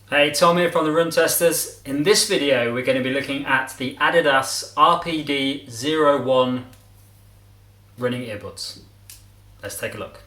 Hey, Tom here from the Run Testers. In this video we're going to be looking at the Adidas RPD-01 running earbuds. Let's take a look.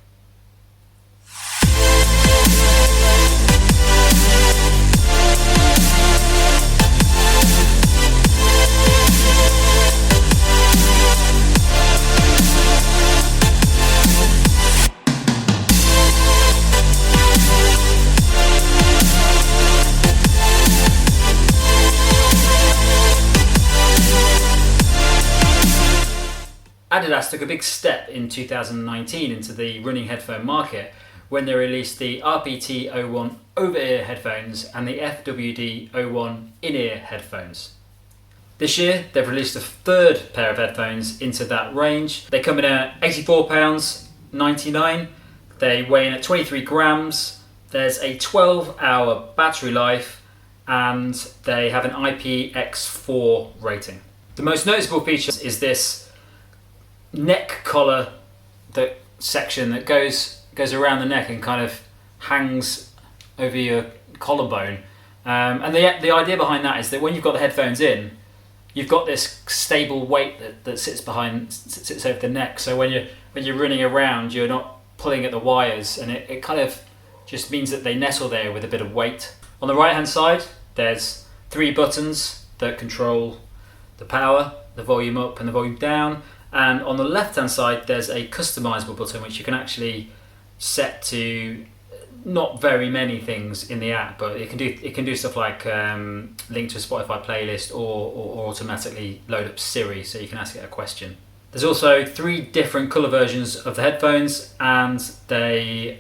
Adidas took a big step in 2019 into the running headphone market when they released the RPT-01 over-ear headphones and the FWD-01 in-ear headphones. This year they've released a third pair of headphones into that range. They come in at £84.99, they weigh in at 23 grams, there's a 12-hour battery life and they have an IPX4 rating. The most noticeable feature is this neck collar, that section that goes around the neck and kind of hangs over your collarbone. And the idea behind that is that when you've got the headphones in, you've got this stable weight that sits over the neck. So when you're running around, you're not pulling at the wires, and it kind of just means that they nestle there with a bit of weight. On the right hand side, there's 3 buttons that control the power, the volume up and the volume down. And on the left hand side there's a customisable button which you can actually set to not very many things in the app, but it can do stuff like link to a Spotify playlist or automatically load up Siri so you can ask it a question. There's also 3 different colour versions of the headphones and they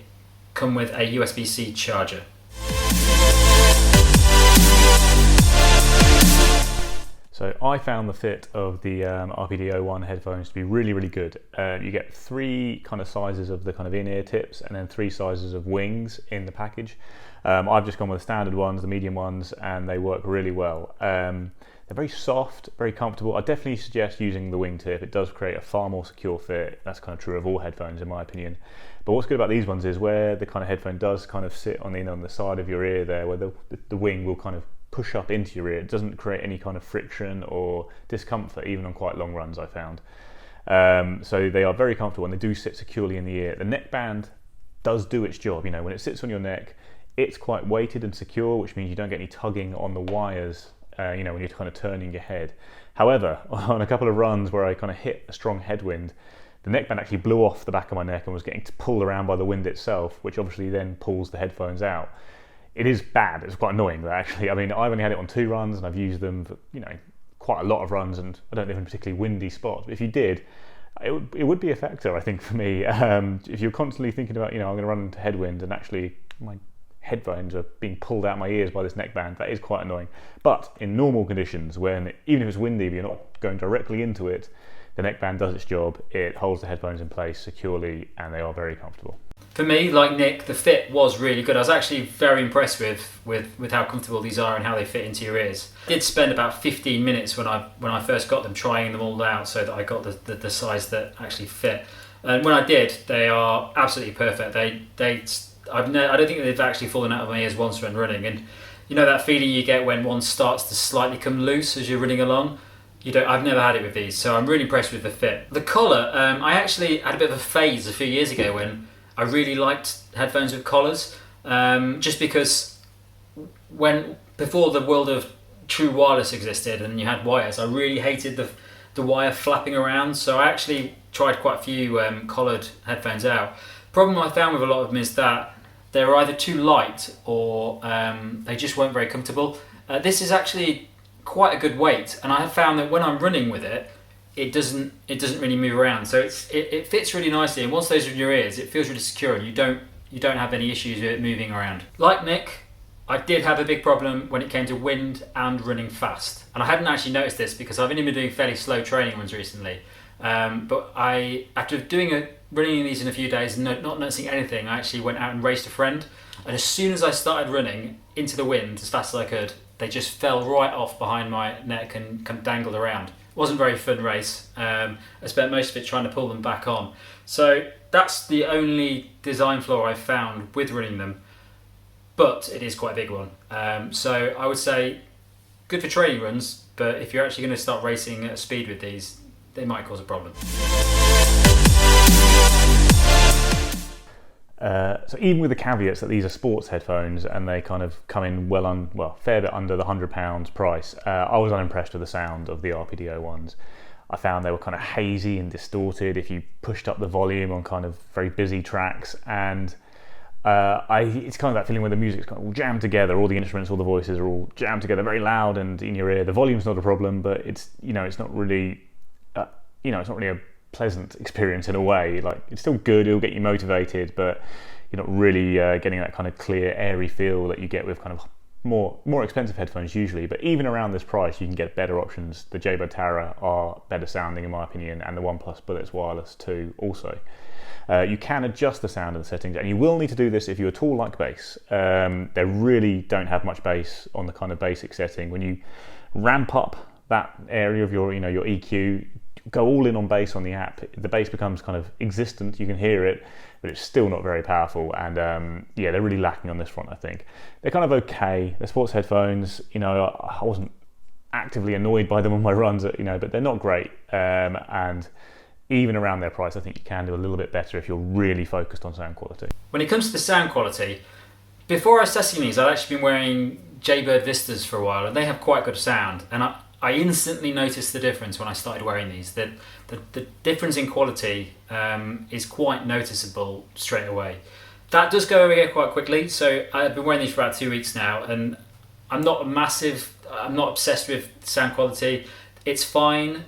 come with a USB-C charger. So I found the fit of the RPD-01 headphones to be really good. You get 3 kind of sizes of the kind of in-ear tips and then 3 sizes of wings in the package. I've just gone with the standard ones, the medium ones, and they work really well. They're very soft, very comfortable. I definitely suggest using the wing tip. It does create a far more secure fit. That's kind of true of all headphones in my opinion. But what's good about these ones is where the kind of headphone does kind of sit on the side of your ear there, where the wing will kind of push up into your ear. It doesn't create any kind of friction or discomfort even on quite long runs, I found. So they are very comfortable and they do sit securely in the ear. The neckband does do its job. You know, when it sits on your neck, it's quite weighted and secure, which means you don't get any tugging on the wires, you know, when you're kind of turning your head. However, on a couple of runs where I kind of hit a strong headwind, the neckband actually blew off the back of my neck and was getting pulled around by the wind itself, which obviously then pulls the headphones out. It is bad. It's quite annoying, but actually, I mean, I've only had it on 2 runs and I've used them for, you know, quite a lot of runs, and I don't live in particularly windy spots. But if you did, it would be a factor, I think, for me. If you're constantly thinking about, you know, I'm going to run into headwind and actually my headphones are being pulled out my ears by this neckband, that is quite annoying. But in normal conditions, when even if it's windy, but you're not going directly into it, the neckband does its job. It holds the headphones in place securely, and they are very comfortable. For me, like Nick, the fit was really good. I was actually very impressed with how comfortable these are and how they fit into your ears. I did spend about 15 minutes when I first got them trying them all out so that I got the size that actually fit. And when I did, they are absolutely perfect. I don't think they've actually fallen out of my ears once when running. And you know that feeling you get when one starts to slightly come loose as you're running along? I've never had it with these, so I'm really impressed with the fit. The collar, I actually had a bit of a phase a few years ago when I really liked headphones with collars, just because before the world of true wireless existed and you had wires, I really hated the wire flapping around, so I actually tried quite a few collared headphones out. Problem I found with a lot of them is that they were either too light or they just weren't very comfortable. This is actually quite a good weight, and I have found that when I'm running with it, it doesn't really move around, so it fits really nicely, and once those are in your ears it feels really secure and you don't have any issues with it moving around. Like Nick, I did have a big problem when it came to wind and running fast, and I hadn't actually noticed this because I've only been doing fairly slow training runs recently, but after running these in a few days and not noticing anything, I actually went out and raced a friend, and as soon as I started running into the wind as fast as I could, they just fell right off behind my neck and kind of dangled around. Wasn't a very fun race. I spent most of it trying to pull them back on. So that's the only design flaw I've found with running them. but it is quite a big one. So I would say good for training runs, but if you're actually going to start racing at speed with these, they might cause a problem. So even with the caveats that these are sports headphones and they kind of come in fair bit under the £100 price, I was unimpressed with the sound of the RPD-01s. I found they were kind of hazy and distorted if you pushed up the volume on kind of very busy tracks, and it's kind of that feeling where the music's kind of all jammed together, all the instruments, all the voices are all jammed together, very loud and in your ear. The volume's not a problem, but it's not really a pleasant experience in a way. Like, it's still good, it'll get you motivated, but you're not really getting that kind of clear, airy feel that you get with kind of more expensive headphones usually. But even around this price, you can get better options. The Jaybird Tara are better sounding in my opinion, and the OnePlus Bullets Wireless 2 also. You can adjust the sound in the settings, and you will need to do this if you at all like bass. They really don't have much bass on the kind of basic setting. When you ramp up that area of your EQ, go all in on bass on the app, the bass becomes kind of existent, you can hear it, but it's still not very powerful, and they're really lacking on this front, I think. They're kind of okay, they're sports headphones, I wasn't actively annoyed by them on my runs, but they're not great, and even around their price, I think you can do a little bit better if you're really focused on sound quality. When it comes to the sound quality, before assessing these, I'd actually been wearing Jaybird Vistas for a while, and they have quite good sound, and I instantly noticed the difference when I started wearing these. The difference in quality is quite noticeable straight away. That does go away quite quickly, so I've been wearing these for about 2 weeks now, and I'm not obsessed with sound quality. It's fine.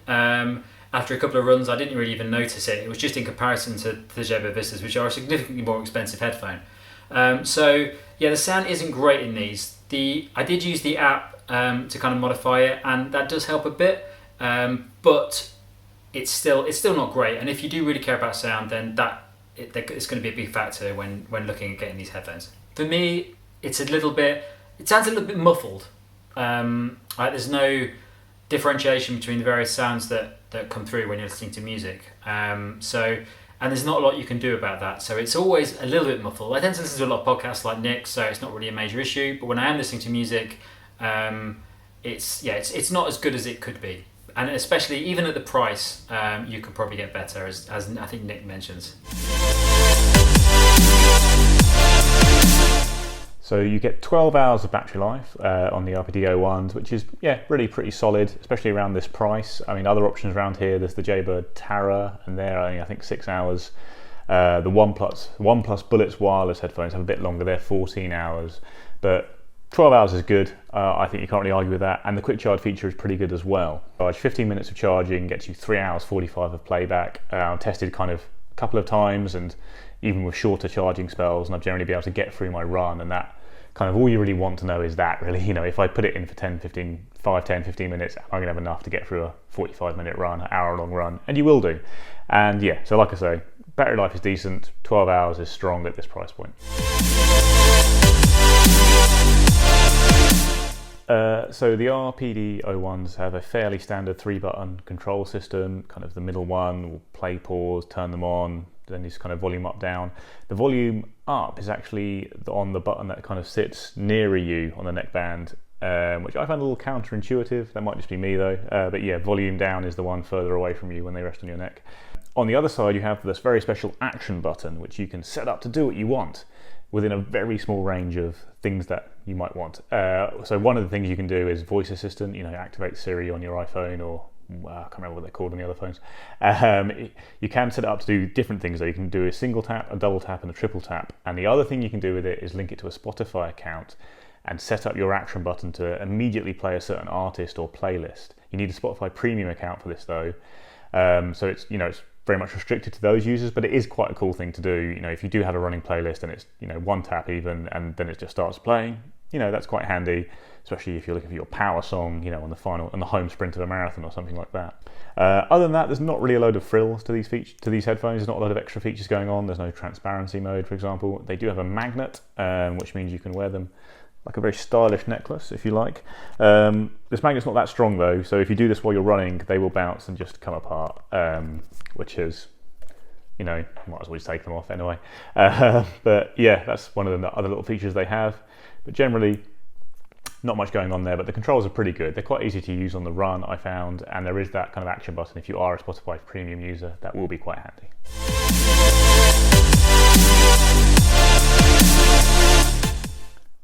After a couple of runs, I didn't really even notice it. It was just in comparison to the Jaybird Vistas, which are a significantly more expensive headphone. The sound isn't great in these. I did use the app to kind of modify it, and that does help a bit, but it's still not great. And if you do really care about sound, then it's going to be a big factor when looking at getting these headphones. For me, it sounds a little bit muffled. There's no differentiation between the various sounds that come through when you're listening to music. And there's not a lot you can do about that. So it's always a little bit muffled. I tend to listen to a lot of podcasts like Nick, so it's not really a major issue. But when I am listening to music, it's not as good as it could be. And especially even at the price, you could probably get better, as I think Nick mentions. So you get 12 hours of battery life on the RPD-01s, which is really pretty solid, especially around this price. I mean, other options around here, there's the Jaybird Tara, and they're only I think 6 hours. The OnePlus Bullets Wireless headphones have a bit longer, they're 14 hours, but 12 hours is good. I think you can't really argue with that, and the quick charge feature is pretty good as well. 15 minutes of charging gets you 3 hours 45 of playback. I've tested kind of a couple of times, and even with shorter charging spells, and I've generally been able to get through my run, and that kind of all you really want to know is that, really. If I put it in for 10, 15 minutes, am I going to have enough to get through a 45-minute run, an hour-long run? And you will do. And so like I say, battery life is decent, 12 hours is strong at this price point. So the RPD-01s have a fairly standard 3-button control system. Kind of the middle one will play, pause, turn them on, then this kind of volume up, down. The volume up is actually on the button that kind of sits nearer you on the neckband, which I found a little counterintuitive. That might just be me though. But volume down is the one further away from you when they rest on your neck. On the other side, you have this very special action button, which you can set up to do what you want within a very small range of things that you might want. So one of the things you can do is voice assistant, activate Siri on your iPhone, or I can't remember what they're called on the other phones. You can set it up to do different things. So you can do a single tap, a double tap, and a triple tap. And the other thing you can do with it is link it to a Spotify account and set up your action button to immediately play a certain artist or playlist. You need a Spotify premium account for this though. So it's very much restricted to those users, but it is quite a cool thing to do. If you do have a running playlist and it's one tap even, and then it just starts playing, that's quite handy, especially if you're looking for your power song, on the home sprint of a marathon or something like that. Other than that, there's not really a load of frills to these headphones. There's not a lot of extra features going on. There's no transparency mode, for example. They do have a magnet, which means you can wear them like a very stylish necklace, if you like. This magnet's not that strong though, so if you do this while you're running, they will bounce and just come apart, which is you know, might as well just take them off anyway. But yeah, that's one of the other little features they have. But generally, not much going on there, but the controls are pretty good. They're quite easy to use on the run, I found, and there is that kind of action button. If you are a Spotify premium user, that will be quite handy.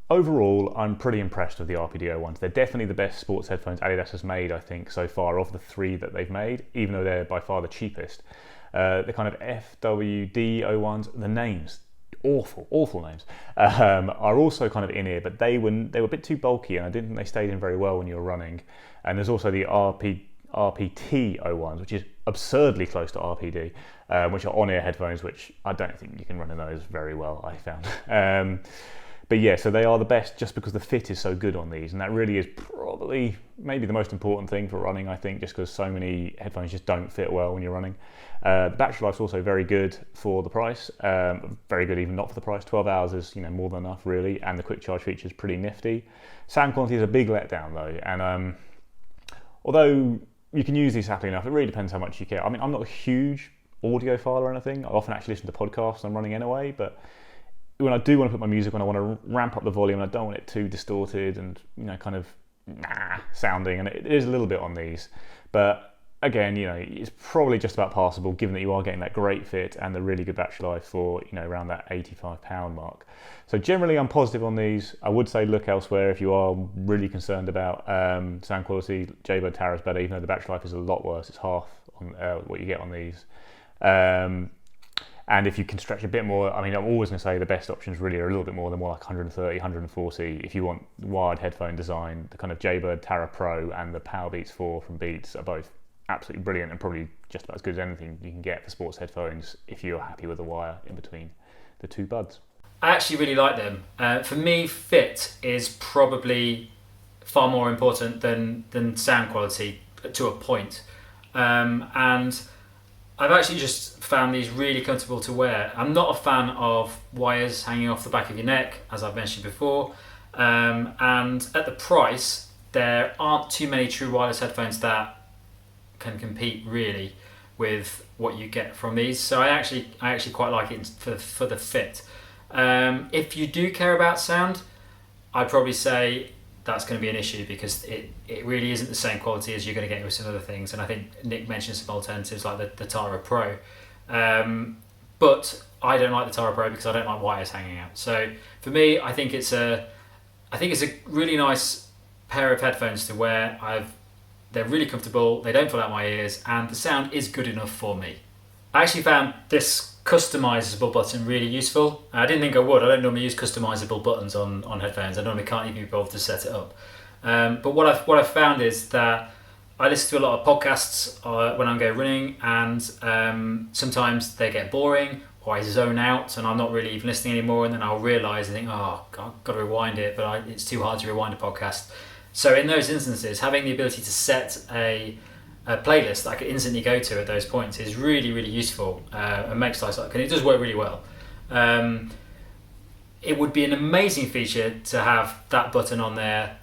Overall, I'm pretty impressed with the RPD-01s. They're definitely the best sports headphones Adidas has made, I think, so far of the 3 that they've made, even though they're by far the cheapest. The kind of FWD-01s, the names, awful names, are also kind of in here, but they were a bit too bulky, and I didn't think they stayed in very well when you were running. And there's also the RPT-01s, which is absurdly close to RPD, which are on-ear headphones, which I don't think you can run in those very well, I found. But yeah, so they are the best just because the fit is so good on these, and that really is probably maybe the most important thing for running, I think, just because so many headphones just don't fit well when you're running. The battery life's also very good for the price, very good even not for the price. 12 hours is, you know, more than enough really, and the quick charge feature is pretty nifty. Sound quality is a big letdown though, and although you can use these happily enough, it really depends how much you care. I mean, I'm not a huge audiophile or anything. I often actually listen to podcasts when I'm running anyway, but when I do want to put my music on, I want to ramp up the volume, and I don't want it too distorted and, you know, kind of sounding, and it is a little bit on these. But again, you know, it's probably just about passable given that you are getting that great fit and the really good battery life for, you know, around that £85 mark. So generally I'm positive on these. I would say look elsewhere if you are really concerned about sound quality. Jaybird Tara's better, even though the battery life is a lot worse. It's half on what you get on these. And if you can stretch a bit more, I mean, I'm always going to say the best options really are a little bit more than more like 130, 140. If you want wired headphone design, the kind of Jaybird Tara Pro and the Powerbeats 4 from Beats are both absolutely brilliant and probably just about as good as anything you can get for sports headphones if you're happy with the wire in between the 2 buds. I actually really like them. For me, fit is probably far more important than sound quality to a point. And I've actually just found these really comfortable to wear. I'm not a fan of wires hanging off the back of your neck, as I've mentioned before. And at the price, there aren't too many true wireless headphones that can compete really with what you get from these. So I actually quite like it for the fit. If you do care about sound, I'd probably say that's going to be an issue because it really isn't the same quality as you're going to get with some other things. And I think Nick mentioned some alternatives like the Tara Pro. But I don't like the Tara Pro because I don't like wires hanging out. So for me, I think it's a really nice pair of headphones to wear. They're really comfortable, they don't fill out my ears, and the sound is good enough for me. I actually found this customisable button really useful. I didn't think I would. I don't normally use customisable buttons on headphones. I normally can't even be bothered to set it up. But what I've found is that I listen to a lot of podcasts when I go running, and sometimes they get boring or I zone out and I'm not really even listening anymore, and then I'll realise and think, oh, I've got to rewind it, but it's too hard to rewind a podcast. So in those instances, having the ability to set a playlist that I can instantly go to at those points is really, really useful and makes life like, and it does work really well. It would be an amazing feature to have that button on there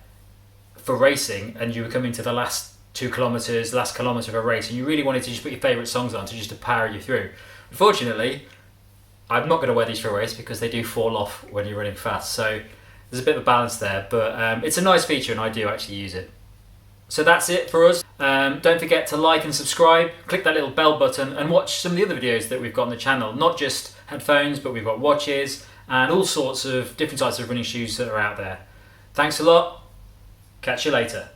for racing, and you were coming to the last 2 kilometres, last kilometre of a race, and you really wanted to just put your favourite songs on to power you through. Unfortunately, I'm not going to wear these for a race because they do fall off when you're running fast. So there's a bit of a balance there, but it's a nice feature and I do actually use it. So that's it for us. Don't forget to like and subscribe, click that little bell button and watch some of the other videos that we've got on the channel. Not just headphones, but we've got watches and all sorts of different types of running shoes that are out there. Thanks a lot. Catch you later.